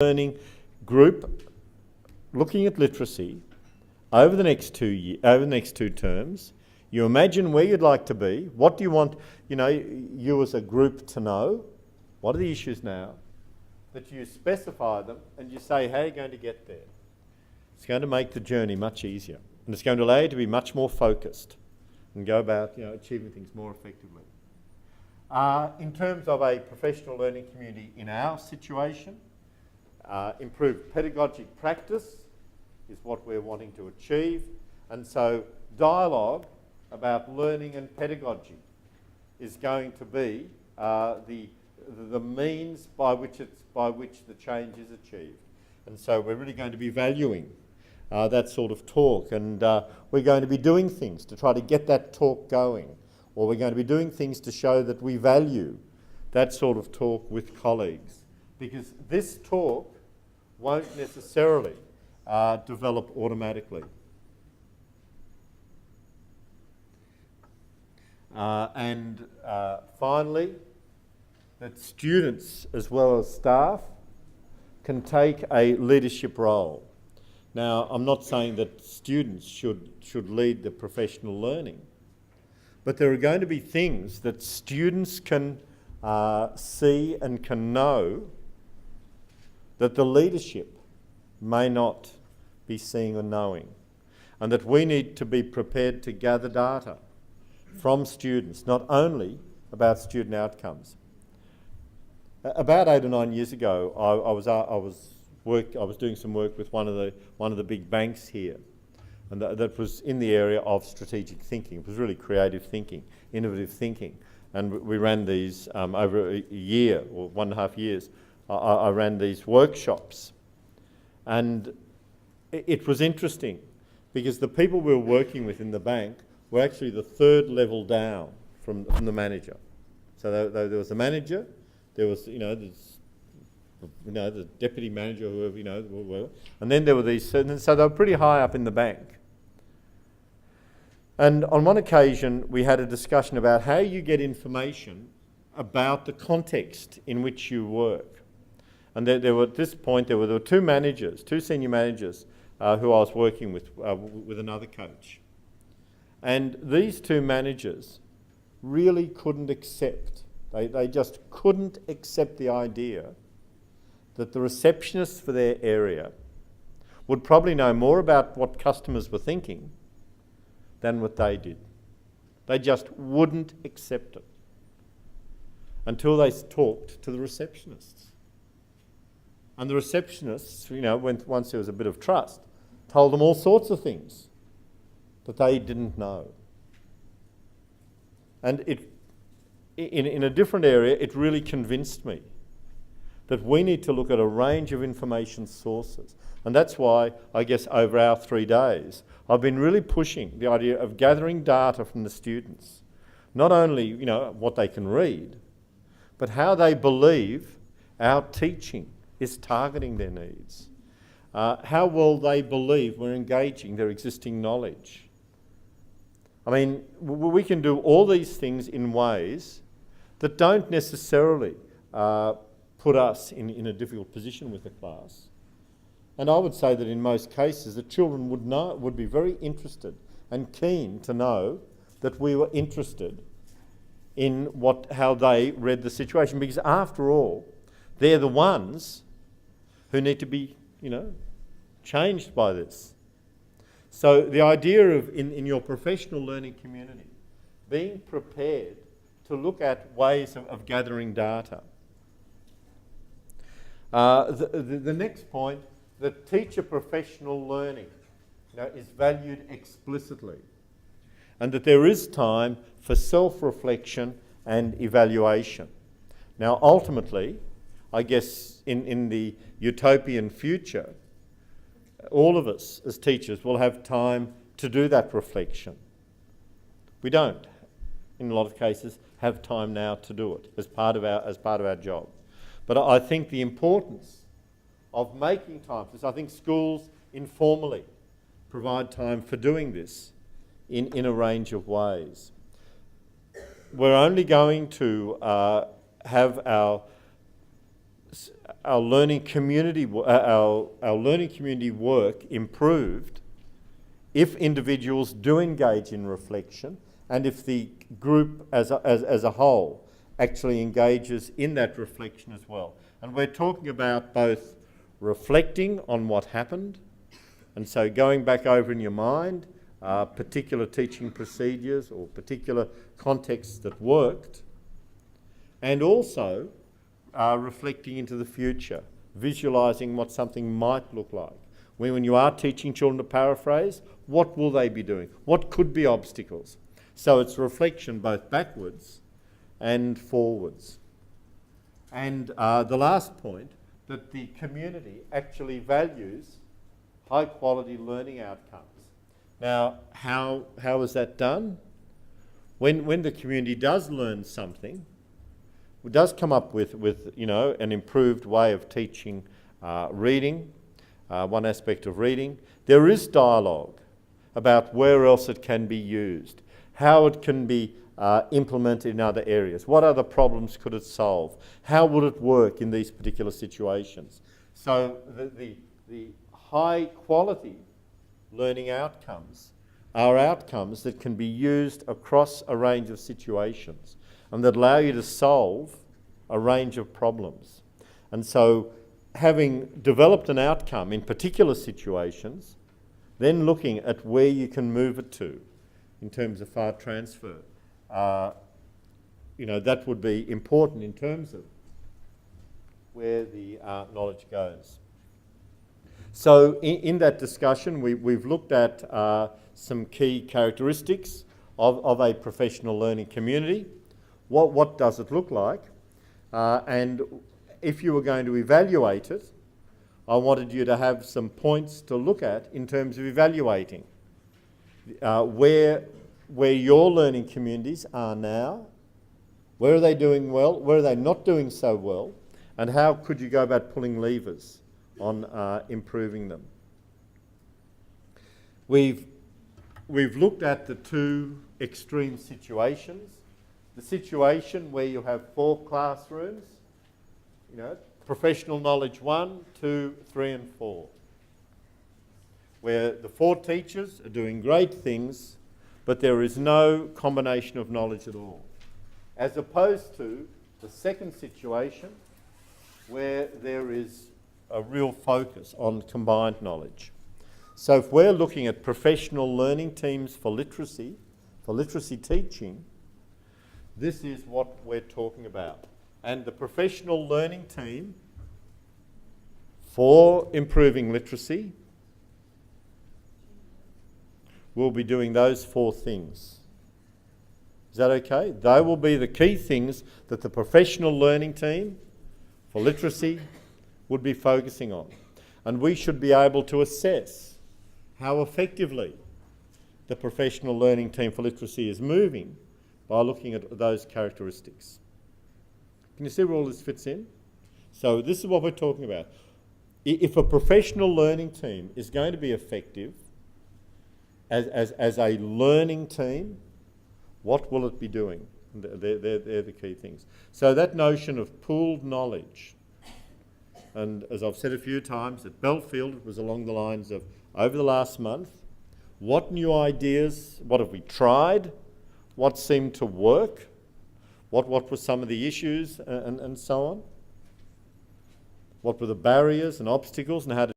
learning group looking at literacy over the next 2 terms. You imagine where you'd like to be. What do you want, you as a group to know? What are the issues now? That you specify them and you say, how are you going to get there? It's going to make the journey much easier. And it's going to allow you to be much more focused and go about, achieving things more effectively. In terms of a professional learning community in our situation, improved pedagogic practice is what we're wanting to achieve. And so dialogue about learning and pedagogy is going to be the means by which the change is achieved. And so we're really going to be valuing that sort of talk, and we're going to be doing things to try to get that talk going, or we're going to be doing things to show that we value that sort of talk with colleagues, because this talk won't necessarily develop automatically. And finally, that students as well as staff can take a leadership role. Now, I'm not saying that students should lead the professional learning, but there are going to be things that students can see and can know that the leadership may not be seeing or knowing, and that we need to be prepared to gather data from students, not only about student outcomes. About 8 or 9 years ago, I was doing some work with one of the big banks here, and that was in the area of strategic thinking. It was really creative thinking, innovative thinking, and we ran these over a year or 1.5 years. I ran these workshops, and it was interesting because the people we were working with in the bank were actually the third level down from the manager. So there was the manager, there was the deputy manager, whoever, and then there were these. So they were pretty high up in the bank. And on one occasion, we had a discussion about how you get information about the context in which you work. And there were, at this point, there were two senior managers who I was working with another coach. And these two managers really couldn't accept, they just couldn't accept the idea that the receptionists for their area would probably know more about what customers were thinking than what they did. They just wouldn't accept it until they talked to the receptionists. And the receptionists, once there was a bit of trust, told them all sorts of things that they didn't know. And in a different area, it really convinced me that we need to look at a range of information sources. And that's why, I guess, over our 3 days, I've been really pushing the idea of gathering data from the students. Not only, what they can read, but how they believe our teaching is targeting their needs. How well they believe we're engaging their existing knowledge. I mean, we can do all these things in ways that don't necessarily put us in a difficult position with the class. And I would say that in most cases, the children would be very interested and keen to know that we were interested in how they read the situation, because after all, they're the ones who need to be, changed by this. So the idea of, in your professional learning community, being prepared to look at ways of gathering data. The next point, that teacher professional learning is valued explicitly, and that there is time for self-reflection and evaluation. Now, ultimately, I guess in the utopian future, all of us as teachers will have time to do that reflection. We don't, in a lot of cases, have time now to do it as part of our job. But I think the importance of making time for this, I think schools informally provide time for doing this in a range of ways. We're only going to have our learning community work improved if individuals do engage in reflection and if the group as a whole actually engages in that reflection as well. And we're talking about both reflecting on what happened, and so going back over in your mind particular teaching procedures or particular contexts that worked, and also reflecting into the future, visualising what something might look like. When you are teaching children to paraphrase, what will they be doing? What could be obstacles? So it's reflection both backwards and forwards. And the last point, that the community actually values high quality learning outcomes. Now, how is that done? When the community does learn something, it does come up with an improved way of teaching reading, one aspect of reading. There is dialogue about where else it can be used, how it can be implemented in other areas, what other problems could it solve, how would it work in these particular situations. So the high quality learning outcomes are outcomes that can be used across a range of situations and that allow you to solve a range of problems. And so having developed an outcome in particular situations, then looking at where you can move it to in terms of far transfer, that would be important in terms of where the knowledge goes. So in that discussion, we've looked at some key characteristics of a professional learning community. What does it look like? And if you were going to evaluate it, I wanted you to have some points to look at in terms of evaluating where your learning communities are now, where are they doing well, where are they not doing so well, and how could you go about pulling levers on improving them. We've looked at the two extreme situations. The situation where you have 4 classrooms, professional knowledge 1, 2, 3 and 4, where the 4 teachers are doing great things, but there is no combination of knowledge at all. As opposed to the second situation where there is a real focus on combined knowledge. So if we're looking at professional learning teams for literacy teaching, this is what we're talking about. And the professional learning team for improving literacy will be doing those 4 things. Is that okay? They will be the key things that the professional learning team for literacy would be focusing on. And we should be able to assess how effectively the professional learning team for literacy is moving by looking at those characteristics. Can you see where all this fits in? So this is what we're talking about. If a professional learning team is going to be effective as a learning team, what will it be doing? They're the key things. So that notion of pooled knowledge, and as I've said a few times, at Belfield it was along the lines of, over the last month, what new ideas, what have we tried, what seemed to work, what were some of the issues and so on, what were the barriers and obstacles and how to